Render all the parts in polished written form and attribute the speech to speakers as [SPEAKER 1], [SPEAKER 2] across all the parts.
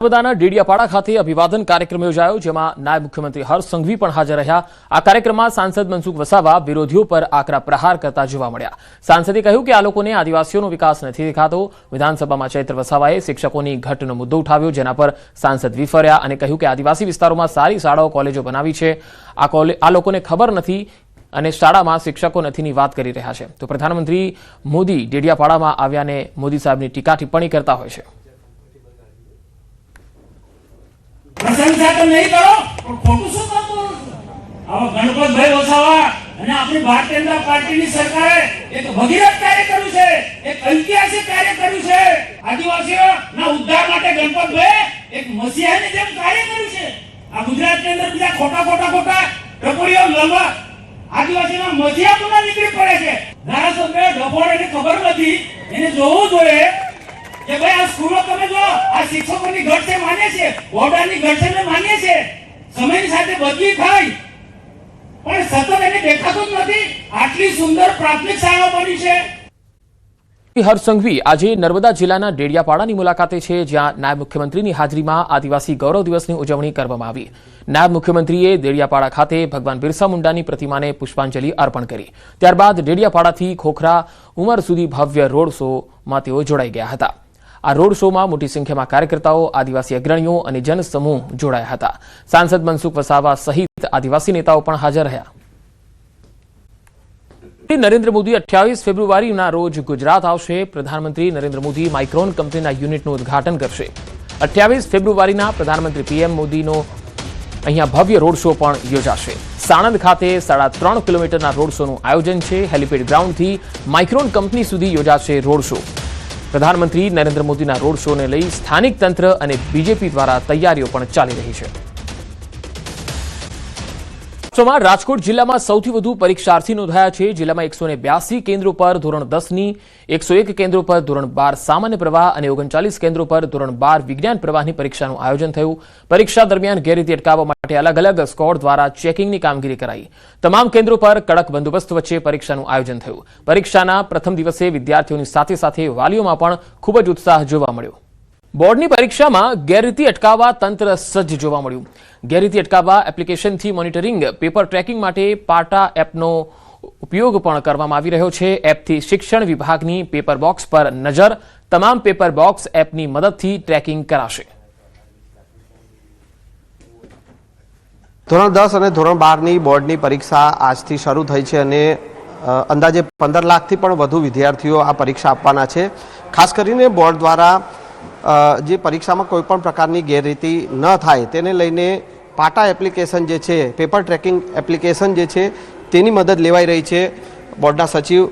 [SPEAKER 1] નર્મદાના ડેડિયાપાડા ખાતે અભિવાદન કાર્યક્રમ યોજાયો, જેમાં નાયબ મુખ્યમંત્રી હર્ષ સંઘવી પણ હાજર રહ્યા। આ કાર્યક્રમમાં સાંસદ મનસુખ વસાવા વિરોધીઓ પર આકરા પ્રહાર કરતા જોવા મળ્યા। સાંસદે કહ્યું કે આ લોકોને આદિવાસીઓનો વિકાસ નથી દેખાતો। વિધાનસભામાં ચૈત્ર વસાવાએ શિક્ષકોની ઘટનો મુદ્દો ઉઠાવ્યો, જેના પર સાંસદ વિફર્યા અને કહ્યું કે આદિવાસી વિસ્તારોમાં સારી શાળાઓ કોલેજો બનાવી છે, આ લોકોને ખબર નથી અને શાળામાં શિક્ષકો નથીની વાત કરી રહ્યા છે। તો પ્રધાનમંત્રી મોદી ડેડિયાપાડામાં આવ્યાને મોદી સાહેબની ટીકા ટિપ્પણી કરતા હોય છે।
[SPEAKER 2] प्रशंसा तो नहीं करो और खोटू शू काम करो। अब गणपत भाई वसावा અને આપણી ભારતીય જનતા પાર્ટીની સરકારે એક ભગીરથ કાર્ય કર્યું છે, એક ઐતિહાસિક કાર્ય કર્યું છે। આદિવાસીઓના ઉદ્ધાર માટે ગણપતભાઈ એક મસીહાની જેમ કાર્ય કર્યું છે। આ ગુજરાતની અંદર બીજા ખોટા ટકોરીઓ લડવા આદિવાસીના મસીહા બના નીકળી પડે છે। ધારાસભ્ય ડફોડેને ખબર નથી, એને જોવું જોઈએ કે ભાઈ આ સ્કૂલો તમે જો આ શિક્ષકોની ઘટ છે માન્ય છે, બોર્ડરની ઘટ છે માન્ય છે, સમયની સાથે બદલી થાય પણ સતત એને દેખાતું જ નથી। આટલી સુંદર પ્રાથમિક શાળાઓ બની છે।
[SPEAKER 1] હર્ષ સંઘવી આજે નર્મદા જિલ્લાના ડેડિયાપાડાની મુલાકાતે છે, જ્યાં નાયબ મુખ્યમંત્રીની હાજરીમાં આદિવાસી ગૌરવ દિવસની ઉજવણી કરવામાં આવી। નાયબ મુખ્યમંત્રીએ ડેડિયાપાડા ખાતે ભગવાન બિરસા મુંડાની પ્રતિમાને પુષ્પાંજલિ અર્પણ કરી। ત્યારબાદ ડેડિયાપાડાથી ખોખરા ઉમર સુધી ભવ્ય રોડ શોમાં તેઓ જોડાઈ ગયા હતા। આ રોડ શોમાં મોટી સંખ્યામાં કાર્યકર્તાઓ, આદિવાસી અગ્રણીઓ અને જનસમૂહ જોડાયા હતા। સાંસદ મનસુખ વસાવા સહિત આદિવાસી નેતાઓ પણ હાજર રહ્યા। નરેન્દ્ર મોદી 28 ફેબ્રુઆરીના રોજ ગુજરાત આવશે। પ્રધાનમંત્રી નરેન્દ્ર મોદી માઇક્રોન કંપનીના યુનિટનું ઉદ્ઘાટન કરશે। 28 ફેબ્રુઆરીના પ્રધાનમંત્રી પીએમ મોદીનો અહીંયા ભવ્ય રોડ શો પણ યોજાશે। સાણંદ ખાતે 3.5 કિલોમીટરના રોડ શોનું આયોજન છે। હેલિપેડ ગ્રાઉન્ડથી માઇક્રોન કંપની સુધી યોજાશે રોડ શો। પ્રધાનમંત્રી નરેન્દ્ર મોદીના રોડ શોને લઈ સ્થાનિક તંત્ર અને બીજેપી દ્વારા તૈયારીઓ પણ ચાલી રહી છે। રાજકોટ જિલ્લામાં સૌથી વધુ પરીક્ષાર્થી નોંધાયા છે। જિલ્લામાં 182 કેન્દ્રો પર ધોરણ 10ની, 101 કેન્દ્રો પર ધોરણ 12 સામાન્ય પ્રવાહ અને 39 કેન્દ્રો પર ધોરણ 12 વિજ્ઞાન પ્રવાહની પરીક્ષાનું આયોજન થયું। પરીક્ષા દરમિયાન ગેરરીતિ અટકાવવા માટે અલગ અલગ સ્કોડ દ્વારા ચેકિંગની કામગીરી કરાઈ। તમામ કેન્દ્રો પર કડક બંદોબસ્ત વચ્ચે પરીક્ષાનું આયોજન થયું। પરીક્ષાના પ્રથમ દિવસે વિદ્યાર્થીઓની સાથે સાથે વાલીઓમાં પણ ખૂબ જ ઉત્સાહ જોવા મળ્યો। બોર્ડની પરીક્ષામાં ગેરરીતિ અટકાવવા તંત્ર સજ્જ જોવા મળ્યું। ગેરરીતિ અટકાવવા એપ્લિકેશનથી મોનિટરિંગ, પેપર ટ્રેકિંગ માટે પાટા એપનો ઉપયોગ પણ કરવામાં આવી રહ્યો છે। એપથી શિક્ષણ વિભાગની પેપર બોક્સ પર નજર, તમામ પેપર બોક્સ એપની મદદથી ટ્રેકિંગ કરાશે।
[SPEAKER 3] ધોરણ 10 અને ધોરણ 12ની બોર્ડની પરીક્ષા આજથી શરૂ થઈ છે અને અંદાજે 15 લાખથી પણ વધુ વિદ્યાર્થીઓ આ પરીક્ષા આપવાના છે। ખાસ કરીને બોર્ડ દ્વારા જે પરીક્ષામાં કોઈ પણ પ્રકારની ગેરરીતિ ન થાય તેને લઈને પાટા એપ્લિકેશન જે છે, પેપર ટ્રેકિંગ એપ્લિકેશન જે છે તેની મદદ લેવાઈ રહી છે। બોર્ડના સચિવ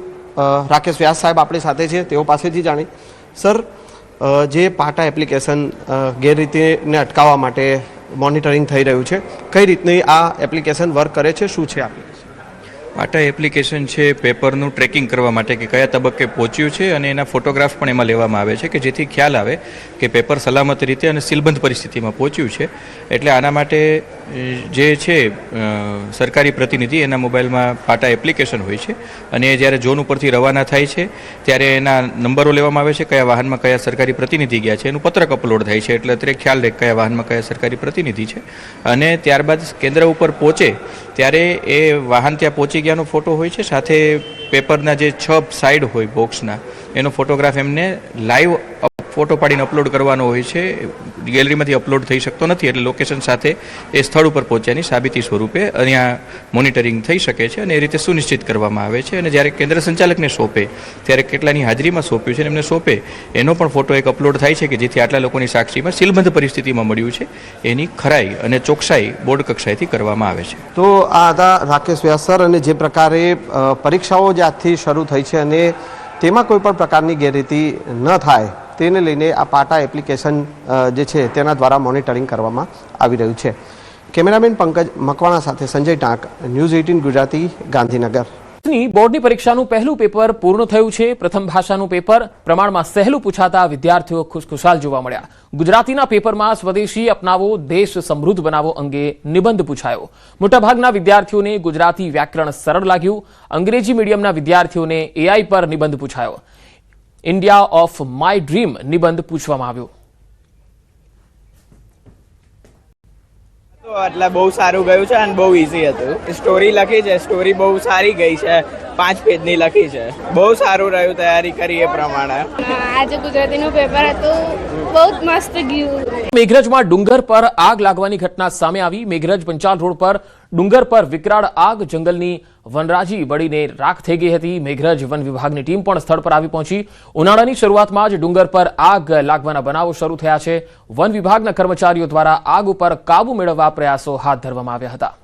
[SPEAKER 3] રાકેશ વ્યાસ સાહેબ આપણી સાથે છે, તેઓ પાસેથી જાણી સર, જે પાટા એપ્લિકેશન ગેરરીતિને અટકાવવા માટે મોનિટરિંગ થઈ રહ્યું છે, કઈ રીતની આ એપ્લિકેશન વર્ક કરે છે, શું છે એપ્લિકેશન?
[SPEAKER 4] પાટા એપ્લિકેશન છે પેપરનું ટ્રેકિંગ કરવા માટે કે કયા તબક્કે પહોંચ્યું છે અને એના ફોટોગ્રાફ પણ એમાં લેવામાં આવે છે કે જેથી ખ્યાલ આવે કે પેપર સલામત રીતે અને સીલબંધ પરિસ્થિતિમાં પહોંચ્યું છે। એટલે આના માટે જે છે સરકારી પ્રતિનિધિ એના મોબાઈલમાં પાટા એપ્લિકેશન હોય છે અને એ જ્યારે ઝોન ઉપરથી રવાના થાય છે ત્યારે એના નંબરો લેવામાં આવે છે, કયા વાહનમાં કયા સરકારી પ્રતિનિધિ ગયા છે, એનું પત્રક અપલોડ થાય છે, એટલે અત્યારે ખ્યાલ રહે કયા વાહનમાં કયા સરકારી પ્રતિનિધિ છે। અને ત્યારબાદ કેન્દ્ર ઉપર પહોંચે ત્યારે એ વાહન ત્યાં પહોંચી ગયાનો ફોટો હોય છે, સાથે પેપરના જે 6 સાઈડ હોય બોક્સના એનો ફોટોગ્રાફ એમને લાઈવ ફોટો પાડીને અપલોડ કરવાનો હોય છે। ગેલેરીમાંથી અપલોડ થઈ શકતો નથી, એટલે લોકેશન સાથે એ સ્થળ ઉપર પહોંચ્યાની સાબિતી સ્વરૂપે અહીંયા મોનિટરિંગ થઈ શકે છે અને એ રીતે સુનિશ્ચિત કરવામાં આવે છે। અને જ્યારે કેન્દ્ર સંચાલકને સોંપે ત્યારે કેટલાની હાજરીમાં સોંપ્યું છે એમને સોંપે એનો પણ ફોટો એક અપલોડ થાય છે કે જેથી આટલા લોકોની સાક્ષીમાં સીલબંધ પરિસ્થિતિમાં મળ્યું છે એની ખરાઈ અને ચોકસાઈ બોર્ડ કક્ષાએથી કરવામાં આવે છે।
[SPEAKER 3] તો આ હતા રાકેશ વ્યાસ સર, અને જે પ્રકારે પરીક્ષાઓ જે આજથી શરૂ થઈ છે અને તેમાં કોઈ પણ પ્રકારની ગેરરીતિ ન થાય તેને લઈને આ પાટા એપ્લિકેશન જે છે તેના દ્વારા મોનિટરિંગ કરવામાં આવી રહ્યું છે। કેમેરામેન પંકજ મકવાણા સાથે સંજય ટાંક, ન્યૂઝ 18 ગુજરાતી, ગાંધીનગર।
[SPEAKER 1] બોર્ડની પરીક્ષાનું પહેલું પેપર પૂર્ણ થયું છે। પ્રથમ ભાષાનું પેપર પ્રમાણમાં સહેલું પૂછાતા વિદ્યાર્થીઓ ખુશખુશાલ જોવા મળ્યા। ગુજરાતીના પેપરમાં સ્વદેશી અપનાવો, દેશ સમૃદ્ધ બનાવો અંગે નિબંધ પૂછાયો। મોટાભાગના વિદ્યાર્થીઓને ગુજરાતી વ્યાકરણ સરળ લાગ્યું। અંગ્રેજી મીડિયમના વિદ્યાર્થીઓને એઆઈ પર નિબંધ પૂછાયો। ઇન્ડિયા ઓફ માય ડ્રીમ નિબંધ પૂછવામાં આવ્યો।
[SPEAKER 5] તો એટલે બહુ સારું ગયું છે અને બહુ ઈઝી હતું. સ્ટોરી લખી છે, સ્ટોરી બહુ સારી ગઈ છે, 5 પેજની લખી છે. બહુ સારું રહ્યું તૈયારી કરી એ પ્રમાણે.
[SPEAKER 6] આજે ગુજરાતીનું પેપર હતું, બહુ મસ્ત ગયું.
[SPEAKER 1] મેઘરજમાં ડુંગર પર આગ લાગવાની ઘટના સામે આવી. મેઘરજ પંચાલ રોડ પર ડુંગર પર વિકરાળ આગ, જંગલની વનરાજી બળીને રાખ થઈ ગઈ હતી. મેઘરજ વન વિભાગની ટીમ પણ સ્થળ પર આવી પહોંચી. ઉનાળાની શરૂઆતમાં જ ડુંગર પર આગ લાગવાના બનાવો શરૂ થયા છે. વન વિભાગના કર્મચારીઓ દ્વારા આગ ઉપર કાબુ મેળવવા પ્રયાસો હાથ ધરવામાં આવ્યા હતા.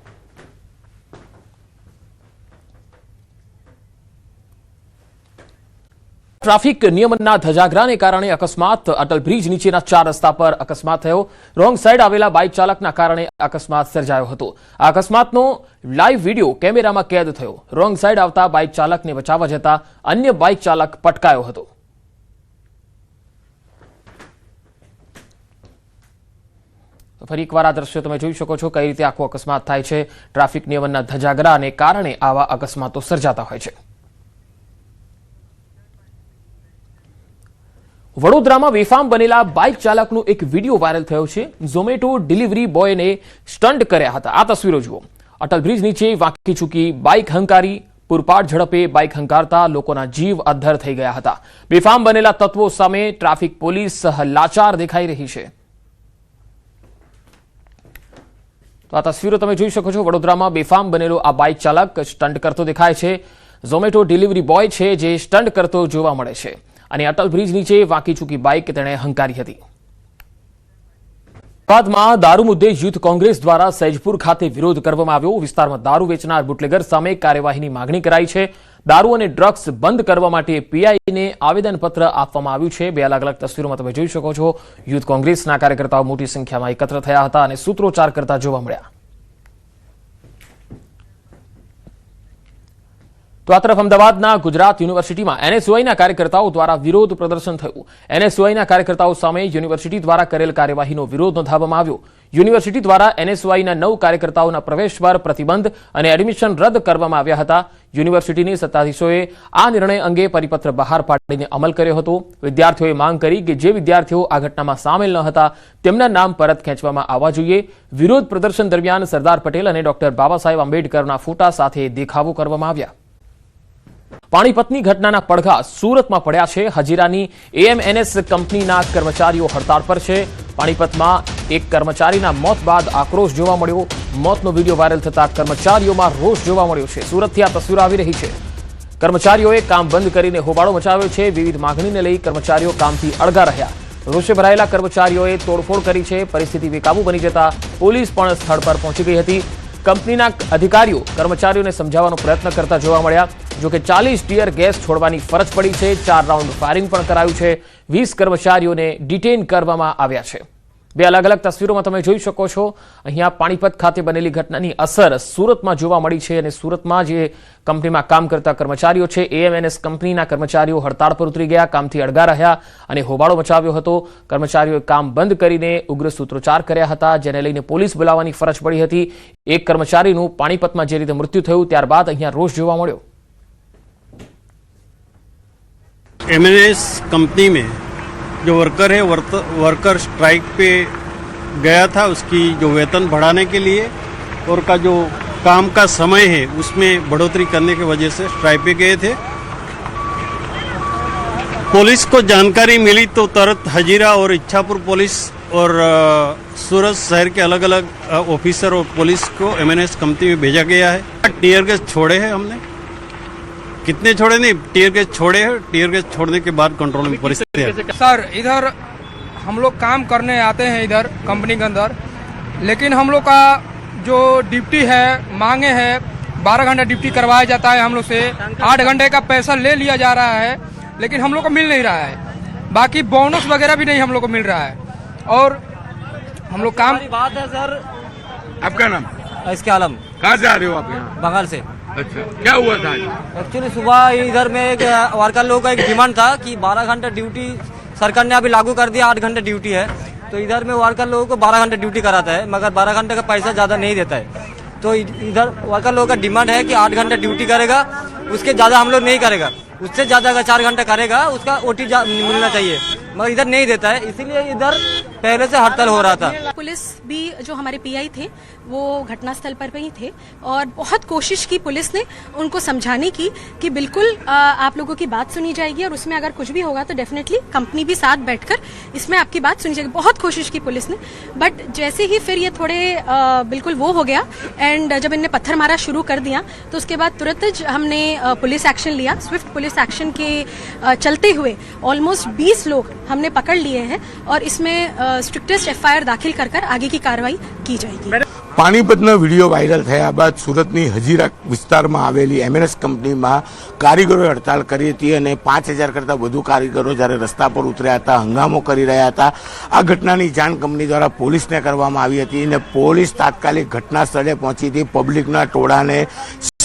[SPEAKER 1] ટ્રાફિક નિયમનના ધજાગરાને કારણે અકસ્માત. અટલ બ્રિજ નીચેના 4 રસ્તા પર અકસ્માત થયો. રોંગ સાઈડ આવેલા બાઇક ચાલકના કારણે અકસ્માત સર્જાયો હતો. આ અકસ્માતનો લાઈવ વિડીયો કેમેરામાં કેદ થયો. રોંગ સાઈડ આવતા બાઇક ચાલકને બચાવવા જતા અન્ય બાઇક ચાલક પટકાયો હતો. ફરી એકવાર આ દ્રશ્યો તમે જોઈ શકો છો, કઈ રીતે આખો અકસ્માત થાય છે. ટ્રાફિક નિયમનના ધજાગરાને કારણે આવા અકસ્માતો સર્જાતા હોય છે. વડોદરામાં બેફામ બનેલા બાઇક ચાલકનો એક વિડીયો વાયરલ થયો છે. ઝોમેટો ડિલિવરી બોયને સ્ટન્ટ કર્યા હતા. આ તસવીરો જુઓ. અટલ બ્રિજ નીચે વાંકી ચૂકી બાઇક હંકારી. પૂરપાટ ઝડપે બાઇક હંકારતા લોકોના જીવ અદ્ધર થઈ ગયા હતા. બેફામ બનેલા તત્વો સામે ટ્રાફિક પોલીસ લાચાર દેખાઈ રહી છે. તો આ તસવીરો તમે જોઈ શકો છો. વડોદરામાં બેફામ બનેલો આ બાઇક ચાલક સ્ટન્ટ કરતો દેખાય છે. ઝોમેટો ડિલિવરી બોય છે જે સ્ટન્ટ કરતો જોવા મળે છે અને અટલ બ્રિજ નીચે વાંકી ચૂકી બાઇક તેણે હંકારી હતી. બાદમાં દારૂ મુદ્દે યુથ કોંગ્રેસ દ્વારા સૈજપુર ખાતે વિરોધ કરવામાં આવ્યો. વિસ્તારમાં દારૂ વેચનાર બુટલેગર સામે કાર્યવાહીની માંગણી કરાઈ છે. દારૂ અને ડ્રગ્સ બંધ કરવા માટે પીઆઈને આવેદનપત્ર આપવામાં આવ્યું છે. 2 અલગ અલગ તસવીરોમાં તમે જોઈ શકો છો. યુથ કોંગ્રેસના કાર્યકર્તાઓ મોટી સંખ્યામાં એકત્ર થયા હતા અને સૂત્રોચ્ચાર કરતા જોવા મળ્યા. તો આ તરફ અમદાવાદના ગુજરાત યુનિવર્સિટીમાં એનએસયુઆઈના કાર્યકર્તાઓ દ્વારા વિરોધ પ્રદર્શન થયું. એનએસયુઆઈના કાર્યકર્તાઓ સામે યુનિવર્સિટી દ્વારા કરેલ કાર્યવાહીનો વિરોધ નોંધાવવામાં આવ્યો. યુનિવર્સિટી દ્વારા એનએસયુઆઈના 9 કાર્યકર્તાઓના પ્રવેશ પર પ્રતિબંધ અને એડમિશન રદ કરવામાં આવ્યા હતા. યુનિવર્સિટીની સત્તાધીશોએ આ નિર્ણય અંગે પરિપત્ર બહાર પાડીને અમલ કર્યો હતો. વિદ્યાર્થીઓએ માંગ કરી કે જે વિદ્યાર્થીઓ આ ઘટનામાં સામેલ ન હતા તેમના નામ પરત ખેંચવામાં આવવા જોઈએ. વિરોધ પ્રદર્શન દરમિયાન સરદાર પટેલ અને ડોક્ટર બાબાસાહેબ આંબેડકરના ફોટા સાથે દેખાવો કરવામાં આવ્યા. પાણીપતની ઘટનાના પડઘા સુરતમાં પડ્યા છે. હજીરાની એએમએનએસ કંપનીના કર્મચારીઓ હડતાળ પર છે. પાણીપતમાં એક કર્મચારીના મોત બાદ આક્રોશ જોવા મળ્યો. મોતનો વિડીયો વાયરલ થતા કર્મચારીઓમાં રોષ જોવા મળ્યો છે. સુરતથી આ તસવીરો આવી રહી છે. કર્મચારીઓએ કામ બંધ કરીને હોબાળો મચાવ્યો છે. વિવિધ માંગણીને લઈ કર્મચારીઓ કામથી અળગા રહ્યા. રોષે ભરાયેલા કર્મચારીઓએ તોડફોડ કરી છે. પરિસ્થિતિ બેકાબુ બની જતા પોલીસ પણ સ્થળ પર પહોંચી ગઈ હતી. કંપનીના અધિકારીઓ કર્મચારીઓને સમજાવવાનો પ્રયત્ન કરતા જોવા મળ્યા. જોકે 40 ટીયર ગેસ છોડવાની ફરજ પડી છે. 4 રાઉન્ડ ફાયરિંગ પણ કરાયું છે. 20 કર્મચારીઓને ડિટેન કરવામાં આવ્યા છે. 2 અલગ અલગ તસવીરોમાં તમે જોઈ શકો છો. અહીંયા પાણીપત ખાતે બનેલી ઘટનાની અસર સુરતમાં જોવા મળી છે અને સુરતમાં જે કંપનીમાં કામ કરતા કર્મચારીઓ છે, એએમએનએસ કંપનીના કર્મચારીઓ હડતાળ પર ઉતરી ગયા, કામથી અળગા રહ્યા અને હોબાળો મચાવ્યો હતો. કર્મચારીઓએ કામ બંધ કરીને ઉગ્ર સૂત્રોચ્ચાર કર્યા હતા, જેને લઈને પોલીસ બોલાવવાની ફરજ પડી હતી. એક કર્મચારીનું પાણીપતમાં જે રીતે મૃત્યુ થયું ત્યારબાદ અહીંયા રોષ જોવા મળ્યો.
[SPEAKER 7] एमएनएस कंपनी में जो वर्कर है वर्कर स्ट्राइक पे गया था, उसकी जो वेतन बढ़ाने के लिए और का जो काम का समय है उसमें बढ़ोतरी करने की वजह से स्ट्राइक पे गए थे. पुलिस को जानकारी मिली तो तुरंत हजीरा और इच्छापुर पुलिस और सूरत शहर के अलग अलग ऑफिसर और पुलिस को एमएनएस कंपनी में भेजा गया है. टीयर गैस छोड़े हैं हमने, कितने छोड़े नहीं, टीयर गैस छोड़े हैं. टीयर गैस छोड़ने के बाद कंट्रोल में परिस्थिति है.
[SPEAKER 8] सर इधर हम लोग काम करने आते हैं इधर कंपनी के अंदर, लेकिन हम लोग का जो ड्यूटी है मांगे है 12 घंटा ड्यूटी करवाया जाता है हम लोग से. 8 घंटे का पैसा ले लिया जा रहा है लेकिन हम लोग को मिल नहीं रहा है. बाकी बोनस वगैरह भी नहीं हम लोग को मिल रहा है. और हम लोग काम
[SPEAKER 9] बात है सर.
[SPEAKER 10] आपका नाम?
[SPEAKER 9] इसके आलम.
[SPEAKER 10] कहाँ से आ रहे हो आप यहाँ?
[SPEAKER 9] बंगाल से.
[SPEAKER 10] अच्छा, क्या हुआ था?
[SPEAKER 9] एक्चुअली सुबह इधर में एक वर्कर लोगों का एक डिमांड था कि 12 घंटा ड्यूटी सरकार ने अभी लागू कर दिया. 8 घंटे ड्यूटी है तो इधर में वर्कर लोगों को 12 घंटे ड्यूटी कराता है, मगर 12 घंटे का पैसा ज़्यादा नहीं देता है. तो इधर वर्कर लोगों का डिमांड है कि 8 घंटे ड्यूटी करेगा, उसके ज़्यादा हम लोग नहीं करेगा. उससे ज़्यादा अगर 4 घंटे करेगा उसका ओटी मिलना चाहिए, मगर इधर नहीं देता है. इसीलिए इधर पहले से हड़ताल हो रहा था।
[SPEAKER 11] पुलिस भी जो हमारे पीआई थे वो घटनास्थल पर ही थे और बहुत कोशिश की पुलिस ने उनको समझाने की कि बिल्कुल आप लोगों की बात सुनी जाएगी और उसमें अगर कुछ भी होगा तो डेफिनेटली कंपनी भी साथ बैठकर इसमें आपकी बात सुनी जाएगी। बहुत कोशिश की पुलिस ने, बट जैसे ही फिर ये थोड़े बिल्कुल वो हो गया एंड जब इनने पत्थर मारा शुरू कर दिया तो उसके बाद तुरंत हमने पुलिस एक्शन लिया। स्विफ्ट पुलिस एक्शन के चलते हुए ऑलमोस्ट 20 लोग हमने पकड़ लिए हैं और इसमें स्ट्रिक्टेस्ट एफआईआर दाखिल कर आगे की कार्रवाई की जाएगी।
[SPEAKER 10] પાણીપતનો વિડીયો વાયરલ થયા બાદ સુરતની હજીરા વિસ્તારમાં આવેલી એમએનએસ કંપનીમાં કારીગરોએ હડતાલ કરી હતી અને 5000 કરતાં વધુ કારીગરો જ્યારે રસ્તા પર ઉતર્યા હતા, હંગામો કરી રહ્યા હતા। આ ઘટનાની જાણ કંપની દ્વારા પોલીસને કરવામાં આવી હતી અને પોલીસ તાત્કાલિક ઘટના સ્થળે પહોંચી હતી પબ્લિકના ટોળાને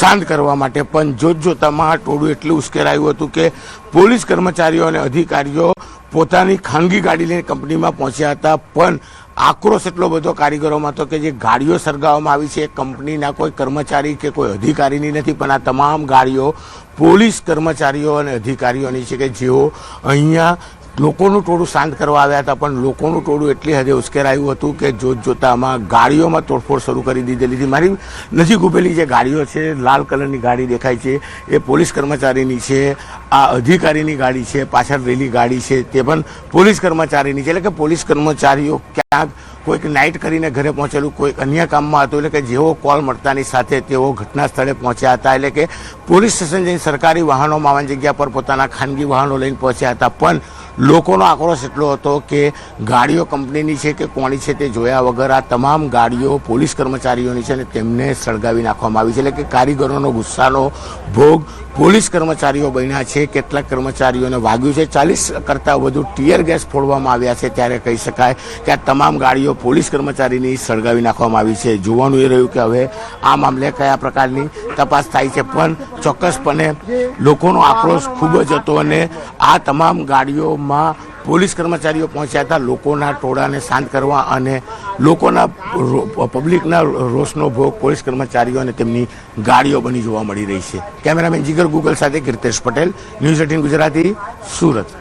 [SPEAKER 10] શાંત કરવા માટે। પણ જોતજોતામાં આ ટોળું એટલું ઉશ્કેરાયું હતું કે પોલીસ કર્મચારીઓ અને અધિકારીઓ પોતાની ખાનગી ગાડી લઈને કંપનીમાં પહોંચ્યા હતા। પણ આક્રોશ એટલો બધો કારીગરોમાં હતો કે જે ગાડીઓ સળગાવવામાં આવી છે એ કંપનીના કોઈ કર્મચારી કે કોઈ અધિકારીની નથી, પણ આ તમામ ગાડીઓ પોલીસ કર્મચારીઓ અને અધિકારીઓની છે કે જેઓ અહીંયા લોકોનું ટોળું શાંત કરવા આવ્યા હતા। પણ લોકોનું ટોળું એટલી હદે ઉશ્કેરાયું હતું કે જોતજોતામાં ગાડીઓમાં તોડફોડ શરૂ કરી દીધેલી હતી। મારી નજીક ઉભેલી જે ગાડીઓ છે, લાલ કલરની ગાડી દેખાય છે એ પોલીસ કર્મચારીની છે, આ અધિકારીની ગાડી છે, પાછળ રહેલી ગાડી છે તે પણ પોલીસ કર્મચારીની છે। એટલે કે પોલીસ કર્મચારીઓ ક્યાંક કોઈક નાઇટ કરીને ઘરે પહોંચેલું, કોઈક અન્ય કામમાં હતું, એટલે કે જેવો કોલ મળતાની સાથે તેઓ ઘટના સ્થળે પહોંચ્યા હતા। એટલે કે પોલીસ સ્ટેશન જઈને સરકારી વાહનોમાં આવવાની જગ્યા પર પોતાના ખાનગી વાહનો લઈને પહોંચ્યા હતા। પણ લોકોનો આક્રોશ એટલો હતો કે ગાડીઓ કંપનીની છે કે કોની છે તે જોયા વગર આ તમામ ગાડીઓ પોલીસ કર્મચારીઓની છે અને તેમને સળગાવી નાખવામાં આવી છે। એટલે કે કારીગરોનો ગુસ્સાનો ભોગ પોલીસ કર્મચારીઓ બન્યા છે। કેટલાક કર્મચારીઓને વાગ્યું છે, 40 કરતાં વધુ ટીયર ગેસ ફોડવામાં આવ્યા છે। ત્યારે કહી શકાય કે આ તમામ ગાડીઓ પોલીસ કર્મચારીની સળગાવી નાખવામાં આવી છે। જોવાનું એ રહ્યું કે હવે આ મામલે કયા પ્રકારની તપાસ થાય છે। પણ ચોક્કસપણે લોકોનો આક્રોશ ખૂબ જ હતો અને આ તમામ ગાડીઓમાં પોલીસ કર્મચારીઓ પહોંચ્યા હતા લોકોના ટોળાને શાંત કરવા અને લોકોના પબ્લિકના રોષનો ભોગ પોલીસ કર્મચારીઓ અને તેમની ગાડીઓ બની જોવા મળી રહી છે। કેમેરામેન જીગર ગૂગલ સાથે કીર્તેશ પટેલ, ન્યૂઝ 18 ગુજરાતી, સુરત।